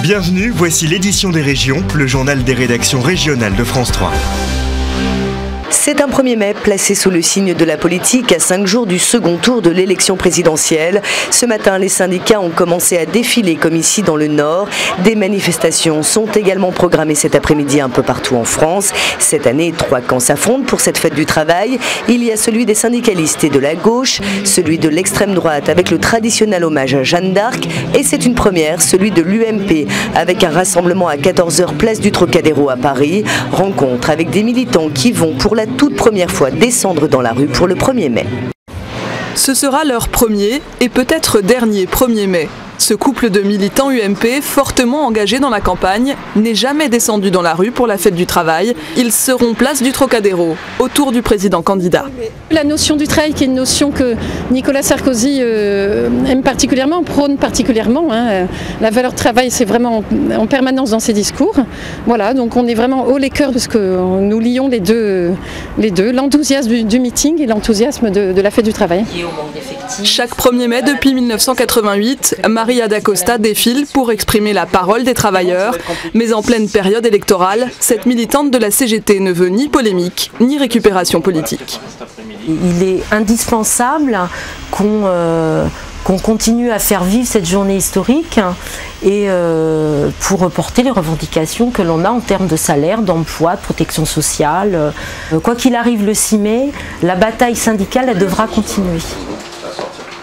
Bienvenue, voici l'édition des régions, le journal des rédactions régionales de France 3. C'est un 1er mai placé sous le signe de la politique à 5 jours du second tour de l'élection présidentielle. Ce matin, les syndicats ont commencé à défiler comme ici dans le Nord. Des manifestations sont également programmées cet après-midi un peu partout en France. Cette année, 3 camps s'affrontent pour cette fête du travail. Il y a celui des syndicalistes et de la gauche, celui de l'extrême droite avec le traditionnel hommage à Jeanne d'Arc et c'est une première, celui de l'UMP avec un rassemblement à 14h place du Trocadéro à Paris. Rencontre avec des militants qui vont pour la toute première fois descendre dans la rue pour le 1er mai. Ce sera leur premier et peut-être dernier 1er mai. Ce couple de militants UMP, fortement engagés dans la campagne, n'est jamais descendu dans la rue pour la fête du travail. Ils seront place du Trocadéro, autour du président candidat. La notion du travail, qui est une notion que Nicolas Sarkozy aime particulièrement, prône particulièrement. La valeur travail, c'est vraiment en permanence dans ses discours. Voilà, donc on est vraiment haut les cœurs parce que nous lions les deux, l'enthousiasme du meeting et l'enthousiasme de la fête du travail. Chaque 1er mai depuis 1988, Maria D'Acosta défile pour exprimer la parole des travailleurs. Mais en pleine période électorale, cette militante de la CGT ne veut ni polémique, ni récupération politique. Il est indispensable qu'on continue à faire vivre cette journée historique et pour reporter les revendications que l'on a en termes de salaire, d'emploi, de protection sociale. Quoi qu'il arrive le 6 mai, la bataille syndicale elle devra continuer.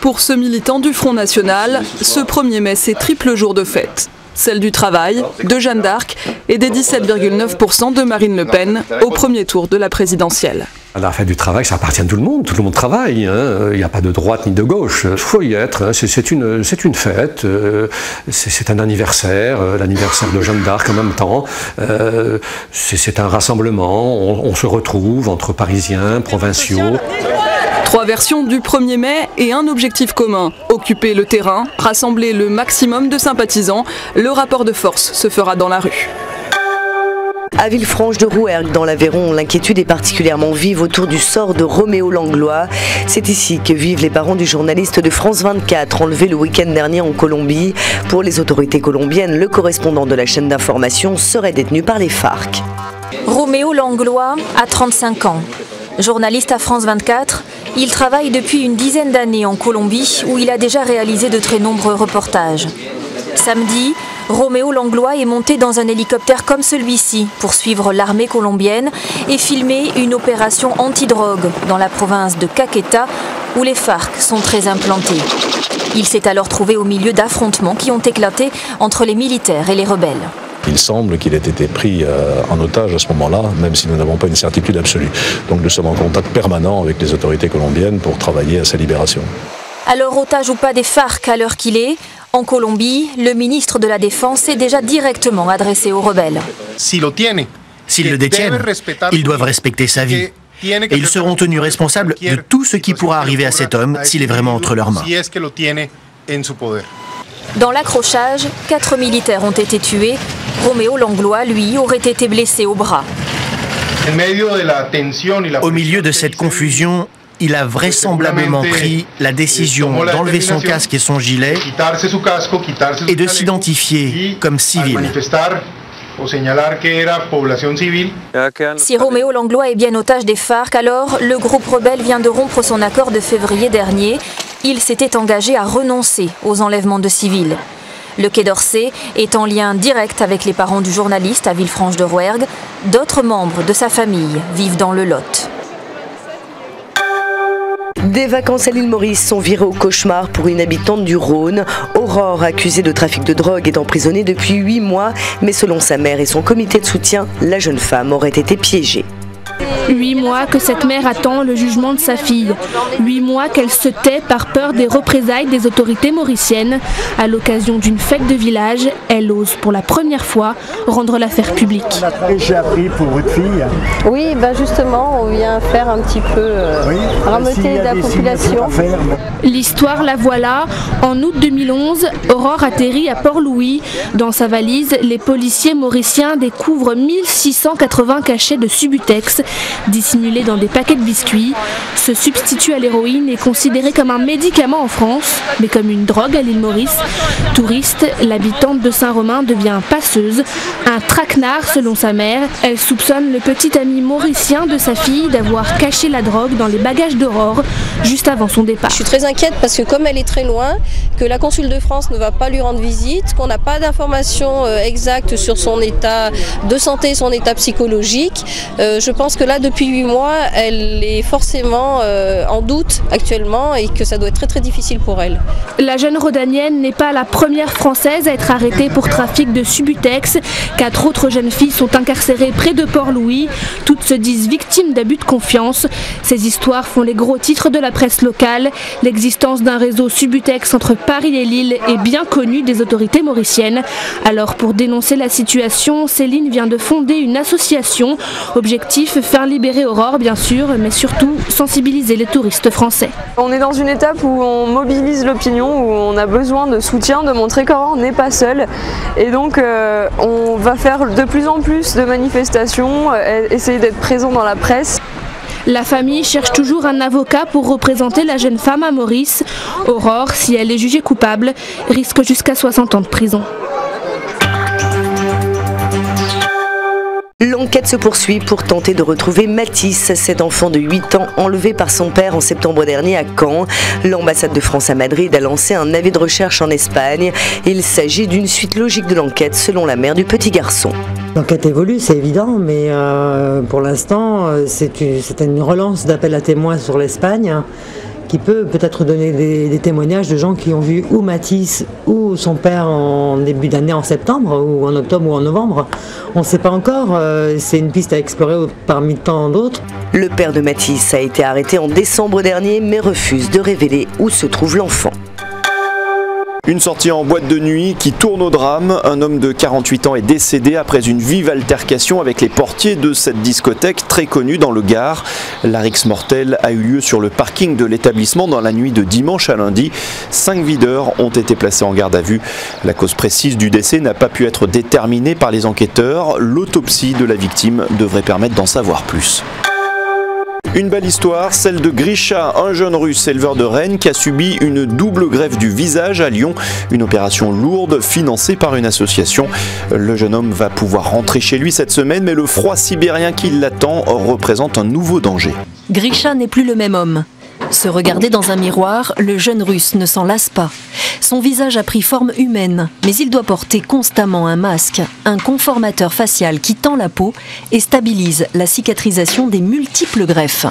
Pour ce militant du Front National, ce 1er mai, c'est triple jour de fête. Celle du travail, de Jeanne d'Arc et des 17,9% de Marine Le Pen au premier tour de la présidentielle. La fête du travail, ça appartient à tout le monde travaille, il n'y a pas de droite ni de gauche, il faut y être, c'est une fête, c'est un anniversaire, l'anniversaire de Jeanne d'Arc en même temps, c'est un rassemblement, on se retrouve entre Parisiens, provinciaux. 3 versions du 1er mai et un objectif commun, occuper le terrain, rassembler le maximum de sympathisants. Le rapport de force se fera dans la rue. À Villefranche-de-Rouergue, dans l'Aveyron, l'inquiétude est particulièrement vive autour du sort de Roméo Langlois. C'est ici que vivent les parents du journaliste de France 24, enlevé le week-end dernier en Colombie. Pour les autorités colombiennes, le correspondant de la chaîne d'information serait détenu par les FARC. Roméo Langlois a 35 ans. Journaliste à France 24, il travaille depuis une dizaine d'années en Colombie où il a déjà réalisé de très nombreux reportages. Samedi, Roméo Langlois est monté dans un hélicoptère comme celui-ci pour suivre l'armée colombienne et filmer une opération anti-drogue dans la province de Caqueta où les FARC sont très implantés. Il s'est alors trouvé au milieu d'affrontements qui ont éclaté entre les militaires et les rebelles. Il semble qu'il ait été pris en otage à ce moment-là, même si nous n'avons pas une certitude absolue. Donc nous sommes en contact permanent avec les autorités colombiennes pour travailler à sa libération. Alors, otage ou pas des FARC à l'heure qu'il est, en Colombie, le ministre de la Défense s'est déjà directement adressé aux rebelles. S'ils le détiennent, ils doivent respecter sa vie. Et ils seront tenus responsables de tout ce qui pourra arriver à cet homme s'il est vraiment entre leurs mains. Dans l'accrochage, 4 militaires ont été tués. Roméo Langlois, lui, aurait été blessé au bras. Au milieu de cette confusion, il a vraisemblablement pris la décision d'enlever son casque et son gilet et de s'identifier comme civil. Si Roméo Langlois est bien otage des FARC, alors le groupe rebelle vient de rompre son accord de février dernier. Il s'était engagé à renoncer aux enlèvements de civils. Le Quai d'Orsay est en lien direct avec les parents du journaliste à Villefranche-de-Rouergue. D'autres membres de sa famille vivent dans le Lot. Des vacances à l'île Maurice sont virées au cauchemar pour une habitante du Rhône. Aurore, accusée de trafic de drogue, est emprisonnée depuis 8 mois. Mais selon sa mère et son comité de soutien, la jeune femme aurait été piégée. 8 mois que cette mère attend le jugement de sa fille. 8 mois qu'elle se tait par peur des représailles des autorités mauriciennes. À l'occasion d'une fête de village, elle ose pour la première fois rendre l'affaire publique. J'ai appris pour votre fille. Oui, ben justement, on vient faire un petit peu rameuter la population. L'histoire, la voilà. En août 2011, Aurore atterrit à Port-Louis. Dans sa valise, les policiers mauriciens découvrent 1680 cachets de Subutex, Dissimulé dans des paquets de biscuits, ce substitut à l'héroïne est considéré comme un médicament en France, mais comme une drogue à l'île Maurice. Touriste, l'habitante de Saint-Romain devient passeuse, un traquenard selon sa mère. Elle soupçonne le petit ami mauricien de sa fille d'avoir caché la drogue dans les bagages d'Aurore juste avant son départ. Je suis très inquiète parce que comme elle est très loin, que la consul de France ne va pas lui rendre visite, qu'on n'a pas d'informations exactes sur son état de santé, son état psychologique, je pense que là depuis 8 mois, elle est forcément en doute actuellement et que ça doit être très très difficile pour elle. La jeune rhodanienne n'est pas la première française à être arrêtée pour trafic de Subutex. 4 autres jeunes filles sont incarcérées près de Port-Louis. Toutes se disent victimes d'abus de confiance. Ces histoires font les gros titres de la presse locale. L'existence d'un réseau Subutex entre Paris et Lille est bien connue des autorités mauriciennes. Alors pour dénoncer la situation, Céline vient de fonder une association. Objectif, faire libérer Aurore bien sûr, mais surtout sensibiliser les touristes français. On est dans une étape où on mobilise l'opinion, où on a besoin de soutien, de montrer qu'Aurore n'est pas seule. Et donc on va faire de plus en plus de manifestations, essayer d'être présent dans la presse. La famille cherche toujours un avocat pour représenter la jeune femme à Maurice. Aurore, si elle est jugée coupable, risque jusqu'à 60 ans de prison. L'enquête se poursuit pour tenter de retrouver Mathis, cet enfant de 8 ans enlevé par son père en septembre dernier à Caen. L'ambassade de France à Madrid a lancé un avis de recherche en Espagne. Il s'agit d'une suite logique de l'enquête selon la mère du petit garçon. L'enquête évolue, c'est évident, mais pour l'instant, c'est une relance d'appel à témoins sur l'Espagne qui peut peut-être donner des témoignages de gens qui ont vu ou Mathis ou son père en début d'année en septembre, ou en octobre ou en novembre. On ne sait pas encore, c'est une piste à explorer parmi tant d'autres. Le père de Mathis a été arrêté en décembre dernier, mais refuse de révéler où se trouve l'enfant. Une sortie en boîte de nuit qui tourne au drame. Un homme de 48 ans est décédé après une vive altercation avec les portiers de cette discothèque très connue dans le Gard. La rixe mortelle a eu lieu sur le parking de l'établissement dans la nuit de dimanche à lundi. 5 videurs ont été placés en garde à vue. La cause précise du décès n'a pas pu être déterminée par les enquêteurs. L'autopsie de la victime devrait permettre d'en savoir plus. Une belle histoire, celle de Grisha, un jeune russe éleveur de rennes qui a subi une double greffe du visage à Lyon. Une opération lourde financée par une association. Le jeune homme va pouvoir rentrer chez lui cette semaine, mais le froid sibérien qui l'attend représente un nouveau danger. Grisha n'est plus le même homme. Se regarder dans un miroir, le jeune russe ne s'en lasse pas. Son visage a pris forme humaine, mais il doit porter constamment un masque, un conformateur facial qui tend la peau et stabilise la cicatrisation des multiples greffes.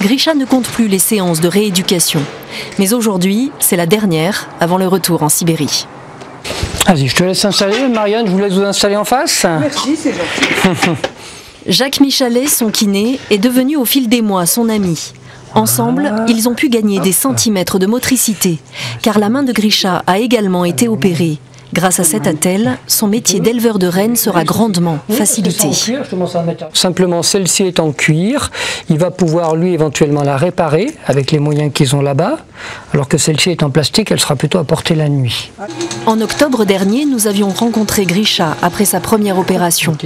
Grisha ne compte plus les séances de rééducation. Mais aujourd'hui, c'est la dernière avant le retour en Sibérie. Vas-y, je te laisse installer, Marianne, je vous laisse vous installer en face. Merci, c'est gentil. Jacques Michalet, son kiné, est devenu au fil des mois son ami. Ensemble, ils ont pu gagner des centimètres de motricité, car la main de Grisha a également été opérée. Grâce à cet attel, son métier d'éleveur de rennes sera grandement facilité. Simplement, celle-ci est en cuir. Il va pouvoir, lui, éventuellement la réparer avec les moyens qu'ils ont là-bas, alors que celle-ci est en plastique, elle sera plutôt à porter la nuit. En octobre dernier, nous avions rencontré Grisha après sa première opération.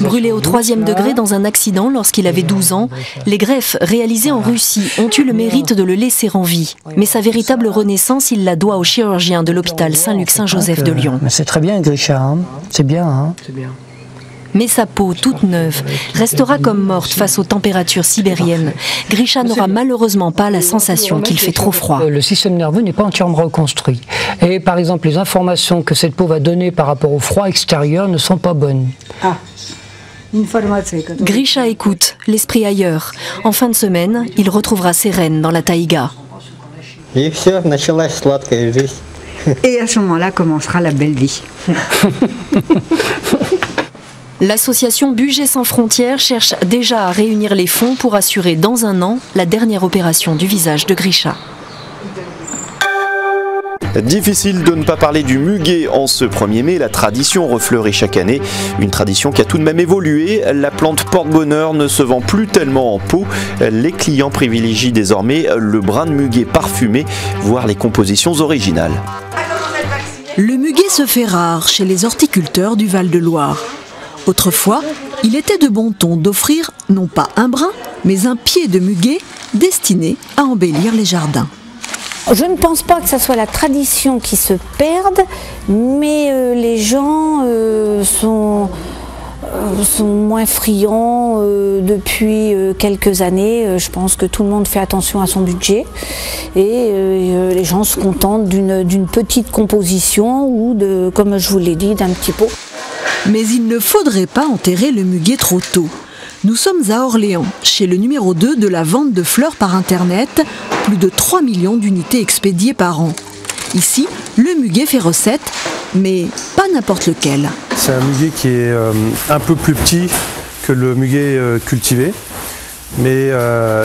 Brûlé au 3e degré dans un accident lorsqu'il avait 12 ans, les greffes réalisées en Russie ont eu le mérite de le laisser en vie. Mais sa véritable renaissance, il la doit aux chirurgiens de l'hôpital Saint-Luc-Saint-Joseph de Lyon. C'est très bien, Grisha, hein. C'est bien. Hein. Mais sa peau, toute neuve, restera comme morte face aux températures sibériennes. Grisha n'aura malheureusement pas la sensation qu'il fait trop froid. Le système nerveux n'est pas entièrement reconstruit. Et par exemple, les informations que cette peau va donner par rapport au froid extérieur ne sont pas bonnes. Grisha écoute, l'esprit ailleurs. En fin de semaine, il retrouvera ses rennes dans la taïga. Et à ce moment-là commencera la belle vie. L'association Budget sans frontières cherche déjà à réunir les fonds pour assurer dans un an la dernière opération du visage de Grisha. Difficile de ne pas parler du muguet en ce 1er mai, la tradition refleurit chaque année. Une tradition qui a tout de même évolué, la plante porte-bonheur ne se vend plus tellement en pot. Les clients privilégient désormais le brin de muguet parfumé, voire les compositions originales. Le muguet se fait rare chez les horticulteurs du Val-de-Loire. Autrefois, Il était de bon ton d'offrir non pas un brin, mais un pied de muguet destiné à embellir les jardins. Je ne pense pas que ce soit la tradition qui se perde, mais les gens sont moins friands depuis quelques années. Je pense que tout le monde fait attention à son budget et les gens se contentent d'une petite composition ou, comme je vous l'ai dit, d'un petit pot. Mais il ne faudrait pas enterrer le muguet trop tôt. Nous sommes à Orléans, chez le numéro 2 de la vente de fleurs par Internet, plus de 3 millions d'unités expédiées par an. Ici, le muguet fait recette, mais pas n'importe lequel. C'est un muguet qui est un peu plus petit que le muguet cultivé, mais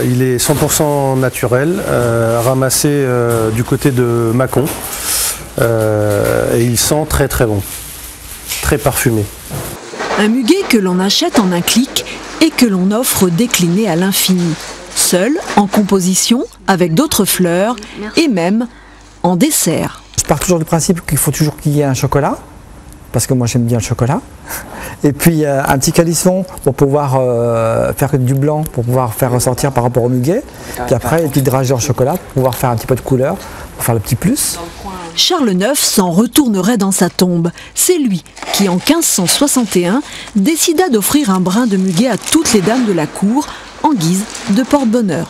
il est 100% naturel, ramassé du côté de Mâcon, et il sent très très bon, très parfumé. Un muguet que l'on achète en un clic et que l'on offre décliné à l'infini, seul, en composition, avec d'autres fleurs et même en dessert. Je pars toujours du principe qu'il faut toujours qu'il y ait un chocolat, parce que moi j'aime bien le chocolat, et puis un petit calisson pour pouvoir faire du blanc, pour pouvoir faire ressortir par rapport au muguet, puis après une petite dragée en chocolat pour pouvoir faire un petit peu de couleur, pour faire le petit plus. Charles IX s'en retournerait dans sa tombe. C'est lui qui, en 1561, décida d'offrir un brin de muguet à toutes les dames de la cour en guise de porte-bonheur.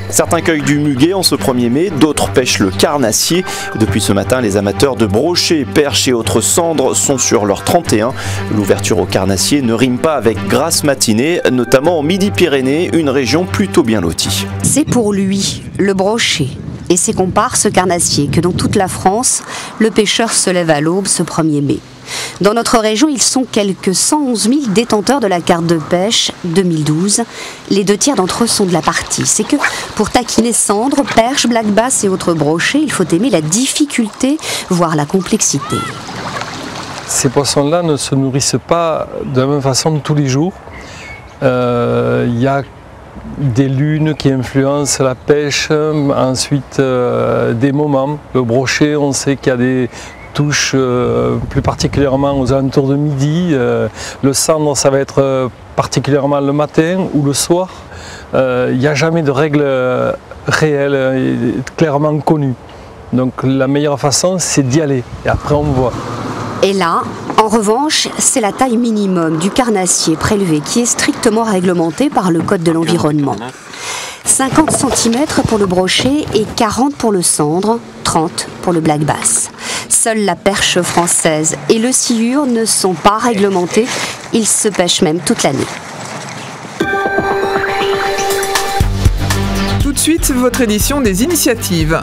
Certains cueillent du muguet en ce 1er mai, d'autres pêchent le carnassier. Depuis ce matin, les amateurs de brochets, perches et autres cendres sont sur leur 31. L'ouverture au carnassier ne rime pas avec grasse matinée, notamment en Midi-Pyrénées, une région plutôt bien lotie. C'est pour lui, le brochet et ses comparses carnassiers, que dans toute la France, le pêcheur se lève à l'aube ce 1er mai. Dans notre région, ils sont quelques 111 000 détenteurs de la carte de pêche 2012. Les 2 tiers d'entre eux sont de la partie. C'est que pour taquiner cendres, perches, black bass et autres brochets, il faut aimer la difficulté, voire la complexité. Ces poissons-là ne se nourrissent pas de la même façon tous les jours. Il y a des lunes qui influencent la pêche, ensuite des moments. Le brochet, on sait qu'il y a des touches plus particulièrement aux alentours de midi. Le cendre, ça va être particulièrement le matin ou le soir. Il n'y a jamais de règles réelles et clairement connues. Donc la meilleure façon, c'est d'y aller et après on voit. Et là, en revanche, c'est la taille minimum du carnassier prélevé qui est strictement réglementée par le Code de l'environnement. 50 cm pour le brochet et 40 pour le cendre, 30 pour le black bass. Seule la perche française et le sciure ne sont pas réglementés, ils se pêchent même toute l'année. Tout de suite, votre édition des initiatives.